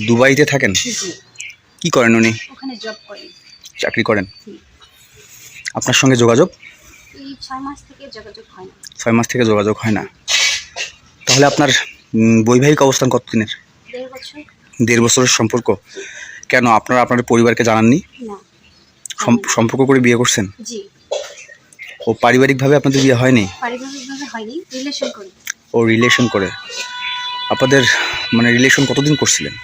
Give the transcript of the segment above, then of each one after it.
দুবাইতে থাকেন? কি করেন উনি? ওখানে জব করেন, চাকরি করেন। আপনার সঙ্গে যোগাযোগ? এই 6 মাস থেকে যোগাযোগ হয় না। 6 মাস থেকে যোগাযোগ হয় না। তাহলে আপনার বৈবাহিক অবস্থান কতদিনের? 1.5 বছর। 1.5 বছরের সম্পর্ক। কেন আপনারা আপনাদের পরিবারকে জানাননি? না। সম্পর্ক করে বিয়ে করছেন? জি। ও পারিবারিকভাবে আপনাদের বিয়ে হয়নি? পারিবারিকভাবে হয়নি, রিলেশন করি। ও রিলেশন করে। আপনাদের মানে রিলেশন কতদিন করছিলেন?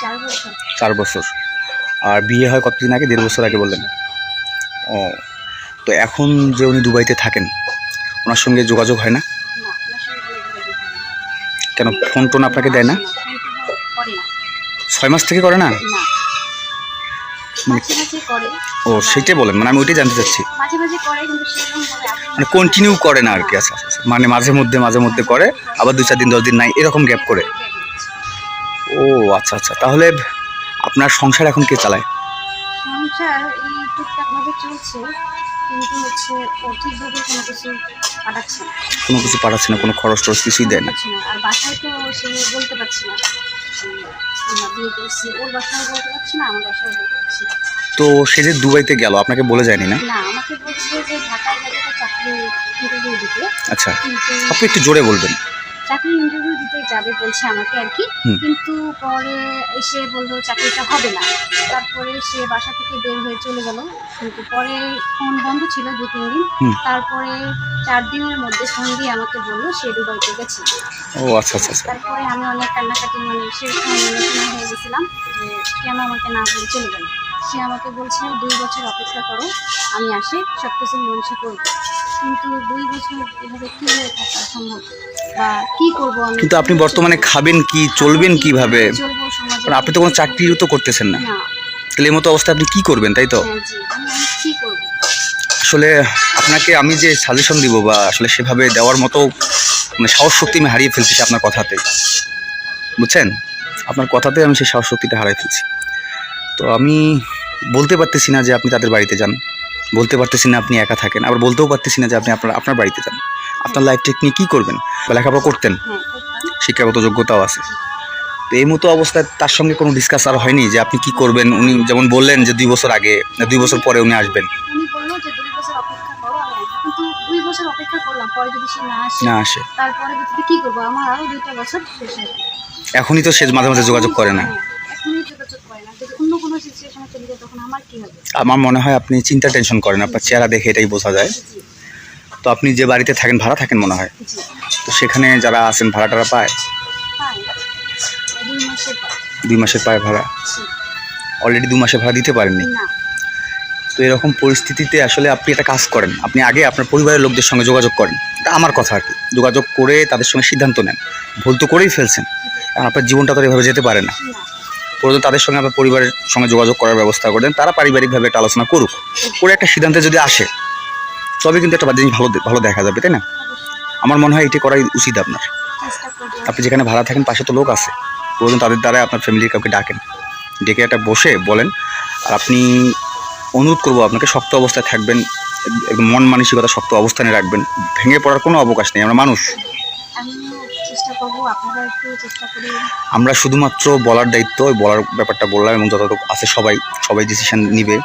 4 বছর। 4 বছর। আর বিয়ে হয় কতদিন আগে? 1.5 বছর আগে বললেন। ও, তো এখন যে উনি দুবাইতে থাকেন ওনার সঙ্গে যোগাযোগ হয় না? না, আপনার সঙ্গে কোনো যোগাযোগ হয় না। কেন ফোন টোন আপনাকে দেয় না? করে না। 6 মাস থেকে করে না? না, মাঝে মাঝে করে। ও সেটাই বলেন, মানে আমি ওইটাই জানতে চাচ্ছি। মাঝে মাঝে করে কিন্তু সেরকম ভাবে মানে কন্টিনিউ করে না আর কি। আচ্ছা আচ্ছা, মানে মাঝে মধ্যে করে, আবার 2-4 দিন 10 দিন নাই, এরকম গ্যাপ করে। ও আচ্ছা আচ্ছা, তাহলে আপনার সংসার এখন কে চালায়? সংসার এই টুকটাক ভাবে চলছে, কিন্তু হচ্ছে ও ঠিকভাবে কোনো কিছু পাঠাচ্ছে না। কোনো কিছু পাঠাচ্ছে না, কোনো খরচ টরচ কিছুই দেয় না? আর বাসায় তো সে বলতে পারছি না আমরা বিয়ে করছি, ওর বাসায় বলতে পারছি না, আমার বাসায় বলতে পারছি না। তো সে যে দুবাইতে গেল আপনাকে বলে যায়নি না? না, আমাকে বলছে যে ঢাকায় যাবে তো চাকরি ইন্টারভিউ দিতে। আচ্ছা, কিন্তু আপনি একটু জোরে বলবেন। চাকরি ইন্টারভিউ দিতে যাবে বলছে আমাকে আর কি, কিন্তু পরে এসে বললো চাকরিটা হবে না। তারপরে সে বাসা থেকে বের হয়ে চলে গেল, কিন্তু পরে ফোন বন্ধ ছিল 2-3 দিন। তারপরে 4 দিনের মধ্যে ফোন দিয়ে আমাকে বললো সে দুবাইতে গেছে। ও আচ্ছা আচ্ছা আচ্ছা। তারপরে আমি অনেক কান্নাকাটি, মানে সেরকম ইমোশনাল হয়ে গেছিলাম যে কেন আমাকে না বলে চলে গেল। সে আমাকে বলছে 2 বছর অপেক্ষা করো, আমি আসে সব কিছু মীমাংসা করবো। কিন্তু 2 বছর এভাবে কীভাবে থাকা সম্ভব, বা কি করবো আমি? কিন্তু আপনি বর্তমানে খাবেন কি, চলবেন কিভাবে? চলবো সমাজে, আপনি তো কোনো চাকরিও তো করতেছেন না। তাহলে এই মতো অবস্থায় আপনি কি করবেন, তাই তো? হ্যাঁ জি, আমি কি করবো? আসলে আপনাকে আমি যে সাজেশন দিব বা আসলে সেভাবে দেওয়ার মতো মানে সাহস শক্তি আমি হারিয়ে ফেলছি আপনার কথাতে, বুঝছেন? আপনার কথাতে আমি সেই সাহস শক্তিটা হারিয়ে ফেলছি। তো আমি বলতে পারতেছি না যে আপনি তাদের বাড়িতে যান, বলতে পারতেছি না আপনি একা থাকেন, আবার বলতেও পারতেছি না যে আপনি আপনার বাড়িতে যান। আপনার লাইফটা নিয়ে কী করবেন? বা লেখাপড়া করতেন, শিক্ষাগত যোগ্যতাও আছে। তো এই মতো অবস্থায় তার সঙ্গে কোনো ডিসকাস আর হয়নি যে আপনি কি করবেন? উনি যেমন বললেন যে 2 বছর আগে, 2 বছর পরে উনি আসবেন। উনি বললো যে 2 বছর অপেক্ষা করো, কিন্তু 2 বছর অপেক্ষা করলাম, পরে যদি সে না আসে তারপরে কি করবো? আমার আরও 2টা বছর শেষ হয়ে যাবে। এখনই তো সে মাঝে মাঝে যোগাযোগ করে না। এখনই যোগাযোগ করে না, যদি অন্য কোনো সিচুয়েশনে চলে যায় তখন আমার কি হবে? আমার মনে হয় আপনি চিন্তা টেনশন করেন, আপনার চেহারা দেখে এটাই বোঝা যায়। তো আপনি যে বাড়িতে থাকেন ভাড়া থাকেন মনে হয়, তো সেখানে যারা আছেন ভাড়া টাড়া পায়? 2 মাসের পায় ভাড়া। অলরেডি 2 মাসের ভাড়া দিতে পারেননি। তো এরকম পরিস্থিতিতে আসলে আপনি একটা কাজ করেন, আপনি আগে আপনার পরিবারের লোকদের সঙ্গে যোগাযোগ করেন। এটা আমার কথা আর কি। যোগাযোগ করে তাদের সঙ্গে সিদ্ধান্ত নেন। ভুল তো করেই ফেলছেন, কারণ আপনার জীবনটা তো এভাবে যেতে পারে না। প্রয়োজন তাদের সঙ্গে আপনার পরিবারের সঙ্গে যোগাযোগ করার ব্যবস্থা করেন, তারা পারিবারিকভাবে একটা আলোচনা করুক, করে একটা সিদ্ধান্তে যদি আসে তবে কিন্তু একটা জিনিস ভালো দেখা যাবে, তাই না? আমার মনে হয় এটি করাই উচিত আপনার। আপনি যেখানে ভাড়া থাকেন পাশে তো লোক আছে, প্রয়োজন তাদের দ্বারা আপনার ফ্যামিলির কাউকে ডাকেন, ডেকে একটা বসে বলেন। আর আপনি অনুরোধ করবো আপনাকে শক্ত অবস্থায় থাকবেন, একদম মন মানসিকতা শক্ত অবস্থানে রাখবেন, ভেঙে পড়ার কোনো অবকাশ নেই। আমরা মানুষ, আমরা শুধুমাত্র বলার দায়িত্ব, ওই বলার ব্যাপারটা বললাম, এবং যতটুকু আছে সবাই ডিসিশন নিবে।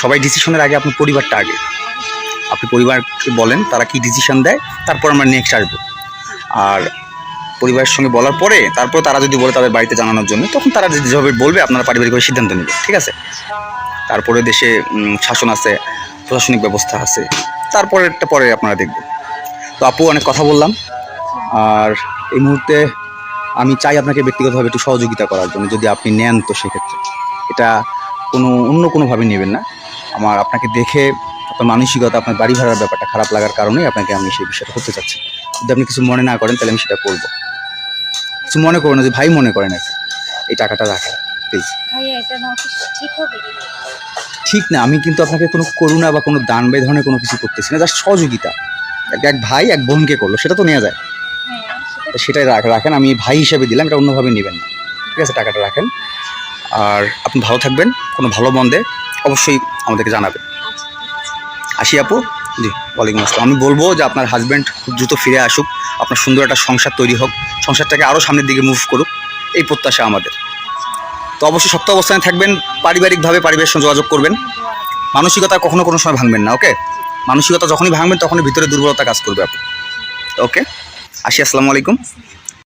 সবাই ডিসিশনের আগে আপনার পরিবারটা আগে, আপনি পরিবারকে বলেন তারা কি ডিসিশন দেয়, তারপর আমরা নেক্সট আসবো। আর পরিবারের সঙ্গে বলার পরে তারপর তারা যদি বলে তাদের বাড়িতে জানানোর জন্য, তখন তারা যেভাবে বলবে আপনারা পারিবারিকভাবে সিদ্ধান্ত নেবে, ঠিক আছে? তারপরে দেশে শাসন আছে, প্রশাসনিক ব্যবস্থা আছে, তারপরেরটা পরে আপনারা দেখবেন। তো আপু অনেক কথা বললাম, আর এই মুহূর্তে আমি চাই আপনাকে ব্যক্তিগতভাবে একটু সহযোগিতা করার জন্য। যদি আপনি নেন তো সেক্ষেত্রে এটা অন্য কোনোভাবে নেবেন না। আমার আপনাকে দেখে আপনার মানসিকতা, আপনার বাড়ি ভাড়ার ব্যাপারটা খারাপ লাগার কারণেই আপনাকে আমি সেই বিষয়টা করতে চাচ্ছি। যদি আপনি কিছু মনে না করেন তাহলে আমি সেটা করবো। কিছু মনে করবেন না, যে ভাই মনে করেন আর এই টাকাটা রাখেন প্লিজ। ঠিক না, আমি কিন্তু আপনাকে কোনো করুণা বা কোনো দান বা এই ধরনের কোনো কিছু করতেছি না, জাস্ট সহযোগিতা। এক ভাই এক বোনকে করলো, সেটা তো নেওয়া যায়, সেটাই রাখেন। আমি ভাই হিসেবে দিলাম, এটা অন্যভাবে নেবেন না, ঠিক আছে? টাকাটা রাখেন। আর আপনি ভালো থাকবেন, কোনো ভালো মন্দে অবশ্যই আমাদেরকে জানাবেন। আসি আপু। জি, ওয়ালাইকুম আসসালাম। আমি বলবো যে আপনার হাজব্যান্ড খুব দ্রুত ফিরে আসুক, আপনার সুন্দর একটা সংসার তৈরি হোক, সংসারটাকে আরও সামনের দিকে মুভ করুক, এই প্রত্যাশা আমাদের। তো অবশ্যই শক্ত অবস্থানে থাকবেন, পারিবারিকভাবে পরিবারের সঙ্গে যোগাযোগ করবেন, মানসিকতা কখনো কোনো সময় ভাঙবেন না। ওকে, মানসিকতা যখনই ভাঙবেন তখনই ভিতরে দুর্বলতা কাজ করবে আপনি। ওকে, আসি, আসসালামু আলাইকুম।